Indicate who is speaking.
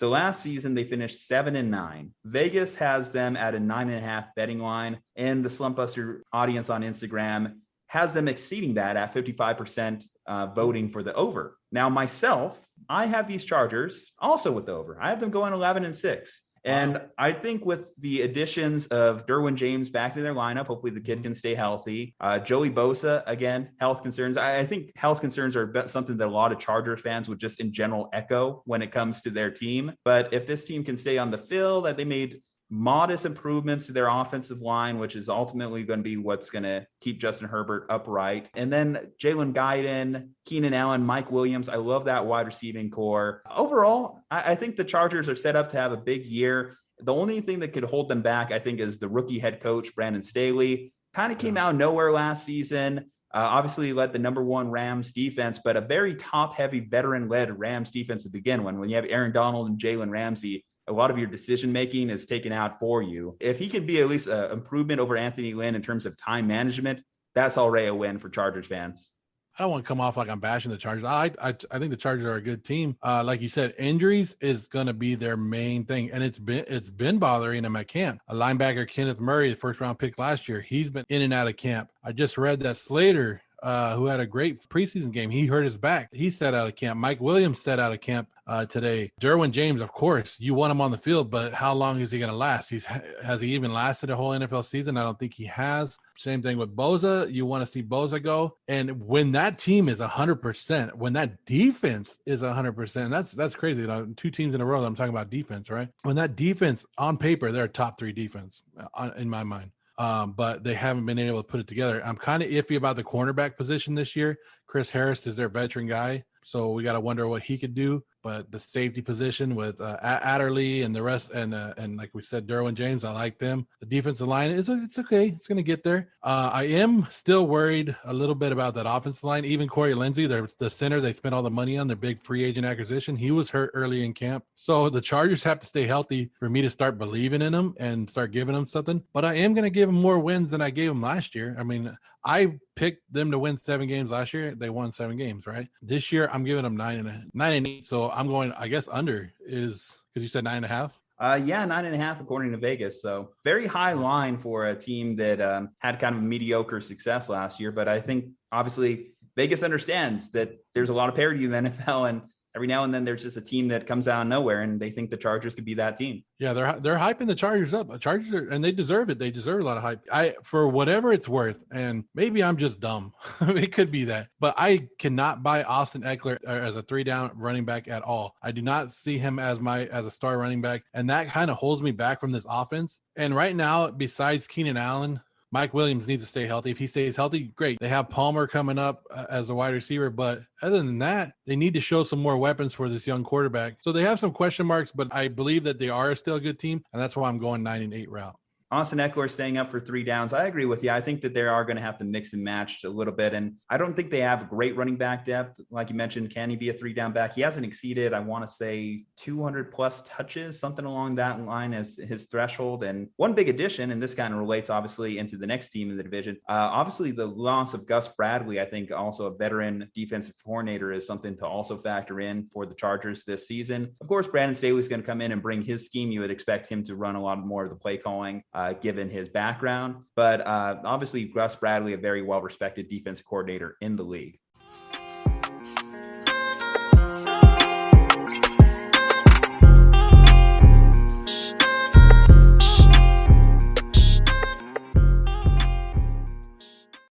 Speaker 1: So last season, they finished 7-9. Vegas has them at a 9.5 betting line, and the Slumpbuster audience on Instagram has them exceeding that at 55% voting for the over. Now, myself, I have these Chargers also with the over. I have them going 11-6. And wow. I think with the additions of Derwin James back to their lineup, hopefully the kid can stay healthy. Joey Bosa, again, health concerns. I think health concerns are something that a lot of Chargers fans would just in general echo when it comes to their team. But if this team can stay on the field, that they made modest improvements to their offensive line, which is ultimately going to be what's going to keep Justin Herbert upright. And then Jalen Guyton, Keenan Allen, Mike Williams. I love that wide receiving core. Overall, I think the Chargers are set up to have a big year. The only thing that could hold them back, I think, is the rookie head coach, Brandon Staley. Kind of came out of nowhere last season. Obviously led the number one Rams defense, but a very top-heavy, veteran-led Rams defense to begin with. When you have Aaron Donald and Jalen Ramsey, a lot of your decision-making is taken out for you. If he can be at least an improvement over Anthony Lynn in terms of time management, that's already a win for Chargers fans.
Speaker 2: I don't want to come off like I'm bashing the Chargers. I think the Chargers are a good team. Like you said, injuries is going to be their main thing, and it's been bothering them at camp. A linebacker, Kenneth Murray, the first-round pick last year, he's been in and out of camp. I just read that Slater, who had a great preseason game, he hurt his back. He sat out of camp. Mike Williams sat out of camp today. Derwin James, of course, you want him on the field, but how long is he going to last? Has he even lasted a whole NFL season? I don't think he has. Same thing with Bosa. You want to see Bosa go. And when that team is 100%, when that defense is 100%, that's crazy. Two teams in a row, I'm talking about defense, right? When that defense, on paper, they're a top 3 defense in my mind. But they haven't been able to put it together. I'm kind of iffy about the cornerback position this year. Chris Harris is their veteran guy, so we got to wonder what he could do. But the safety position with Adderley and the rest, and like we said, Derwin James, I like them. The defensive line it's okay. It's going to get there. I am still worried a little bit about that offensive line. Even Corey Lindsey, the center they spent all the money on, their big free agent acquisition, he was hurt early in camp. So the Chargers have to stay healthy for me to start believing in them and start giving them something. But I am going to give them more wins than I gave them last year. I mean, I picked them to win 7 games last year. They won 7 games, right? This year, I'm giving them 9-8. So I'm going, I guess, under is because you said 9.5.
Speaker 1: Yeah, 9.5 according to Vegas. So very high line for a team that had kind of mediocre success last year. But I think obviously Vegas understands that there's a lot of parity in the NFL, and every now and then there's just a team that comes out of nowhere, and they think the Chargers could be that team.
Speaker 2: Yeah, they're hyping the Chargers up. And they deserve it. They deserve a lot of hype. For whatever it's worth, and maybe I'm just dumb. It could be that. But I cannot buy Austin Eckler as a 3-down running back at all. I do not see him as a star running back, and that kind of holds me back from this offense. And right now, besides Keenan Allen, Mike Williams needs to stay healthy. If he stays healthy, great. They have Palmer coming up as a wide receiver, but other than that, they need to show some more weapons for this young quarterback. So they have some question marks, but I believe that they are still a good team, and that's why I'm going 9-8 route.
Speaker 1: Austin Eckler staying up for 3 downs. I agree with you. I think that they are going to have to mix and match a little bit. And I don't think they have great running back depth. Like you mentioned, can he be a 3-down back? He hasn't exceeded, I want to say, 200 plus touches, something along that line as his threshold. And one big addition, and this kind of relates obviously into the next team in the division, obviously the loss of Gus Bradley, I think also a veteran defensive coordinator, is something to also factor in for the Chargers this season. Of course, Brandon Staley is going to come in and bring his scheme. You would expect him to run a lot more of the play calling, given his background. But obviously, Gus Bradley, a very well-respected defensive coordinator in the league.